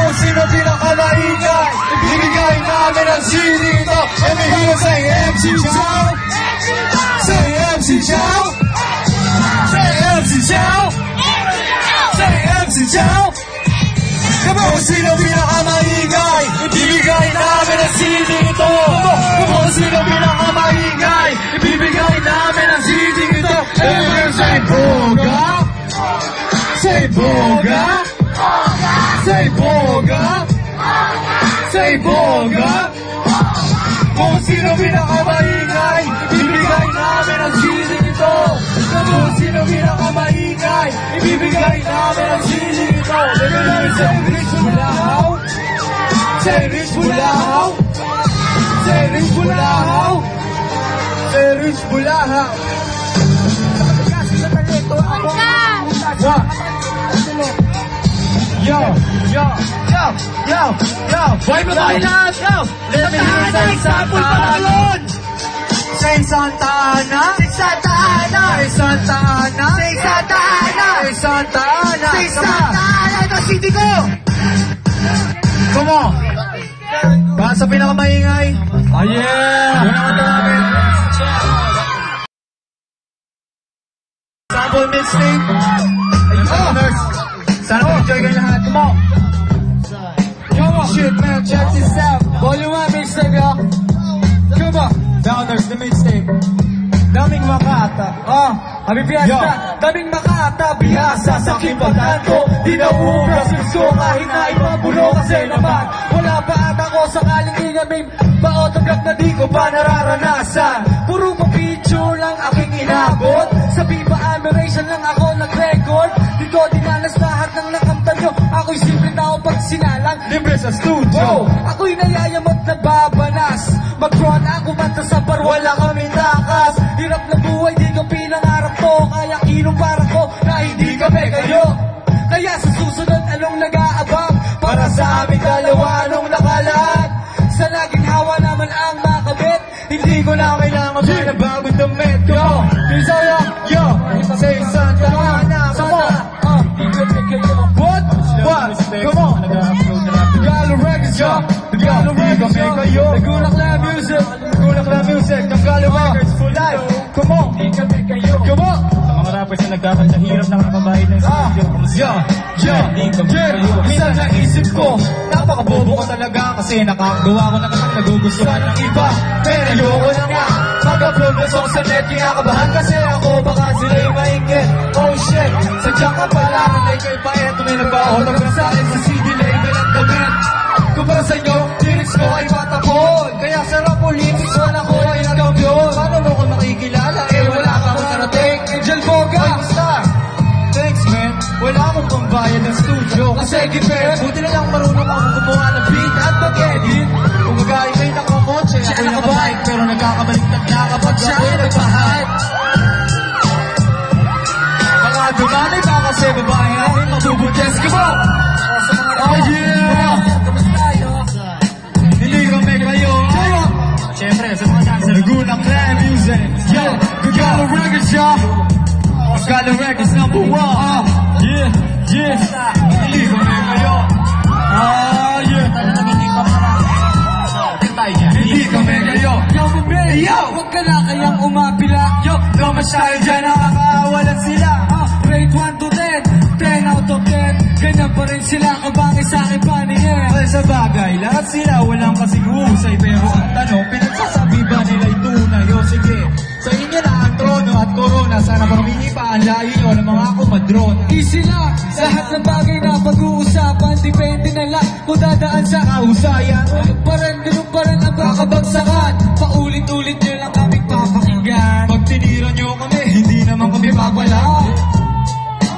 kung sino pinakamaingay, ibibigay namin ang CD ito. Let me hear you say MC Chow. Say MC Chow. Say MC Chow. Say MC Chow. Kung sino pinakamaingay, ibibigay namin ang CD ito. Kung sino pinakamaingay, ibibigay namin ang CD ito. Everyone say Boga. Say Boga. Say Boga. Say Boga. Kung sino pinakamaingay, ibibigay namin ang CD ito. Kung sino pinakamaingay, ibibigay namin ang CD ito. Say Rich Bulahaw. Say Rich Bulahaw. Say Rich Bulahaw. Say Rich Bulahaw. What? Yo, yo, yo, yo, yo. Boy mo tayo lahat, yo. Let me hear say sample pa naman. Say Santa Ana. Say Santa Ana. Say Santa Ana. Say Santa Ana. Say Santa Ana. Say Santa Ana. Ito city ko. Come on. Baka sa pinakamaingay. Oh yeah. Yun naman namin. Sample mixtape. Ayun. Sana mag-enjoy kayo lahat. Come on. Shit, man. Check this out. Volume 1 mixtape, yo. Come on. Downers, the mixtape. Daming makata. Happy Fiesta. Daming makata. Bihasa sa kipatan ko. Di na uubras gusto kahit na ibang bulo kasi naman. Wala pa at ako sakaling inaming pa-autograph na di ko pa nararanasan. Puro pa picture lang aking inabot. Sa Viva Admiration lang ako nag-record. Di ko dinanas lahat ng nakamtan nyo. Ako'y simple tao pag sinalang libre sa studio. Ako'y nayayamot na babanas. Mag-front ako manta sa bar, wala kaming takas. Hirap na buhay, di ko pinangarap to. Kaya kinumpara ko na hindi kami kayo. Kaya sa susunod, anong nag-aabang? Para sa aming dalawa, anong nakalaan? Sa naging hawa naman ang makabit. Hindi ko na kailangan ba na bagong damit. Yo, yo, say Santa Ana. What? What? Come on. Tagalog Records, yo. Tagalog Records, yo. Nagulak na music. Nagulak na music. Tagalog Records, full life. Come on. Come on. Mga rappers na nagkakal na hirap ng kababayan ng studio. Minsan naisip ko, napakabobo ko talaga kasi nakagawa ko na kapag nagugustuhan ng iba. Pero ayoko na nga mag-upload na song sa net. Kinakabahan kasi ako, baka sila'y maingit. Oh shit, sadya ka pala na ikay pa eto. May nagpa-autograph sa akin sa CD label at damit. Kumpara sa inyo, lyrics ko ay patapon. Kaya sarap o lyrics ko na ko ay nagawin. Paano mo ko makikilala? Eh wala ka akong karating. Angel Boga, star. Thanks man, wala akong pambayad ng studio. Kasi gipet, buti na lang marunong ako gumawa ng beat at mag-edit. Kung mag-aimay na kakotse, ako'y nakabike. Pero nagkakabaliktad na kapag ako'y nagpahype. Mga dumani pa kasi babae namin mabubutes ko ba? Oh yeah! Hindi kami kayo. Siyempre, sa mga dancer. Nagulak na music. Yo, Tagalog Records, yo. Tagalog Records number 1. Yeah, yeah. Hindi kami kayo. Yeah. Hindi kami kayo. Yo! Huwag ka na kayang umapila. Yo! Lumas tayo dyan, nakakawalan sila. Rate 1 to 10, 10 out of 10. Ganyan pa rin sila kabangay sa aking paningin. Well, sa bagay, lahat sila walang kasing husay. Pero ang tanong, pinagsasabi ba nila'y tunay? O sige, sa inyo na ang trono at corona. Sana pamili pa ang layo nyo ng mga kumadrona. Easy lang, lahat ng bagay na pag-uusapan. Depende na lang kung dadaan sa Kahusayan. ganun pa rin ang kakabagsakan. Paulit-ulit nyo lang kaming papakinggan. Pag tinira nyo kami, hindi naman kami papala.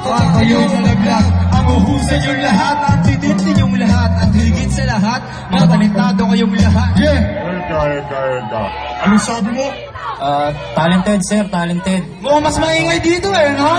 Para kayo'y nalaglag. Ang uhusay yung lahat, ang titintin yung lahat. At higit sa lahat, mga talentado kayong lahat. Yeah! Anong sabi mo? Talented, sir. Talented. Mukhang mas maingay dito no?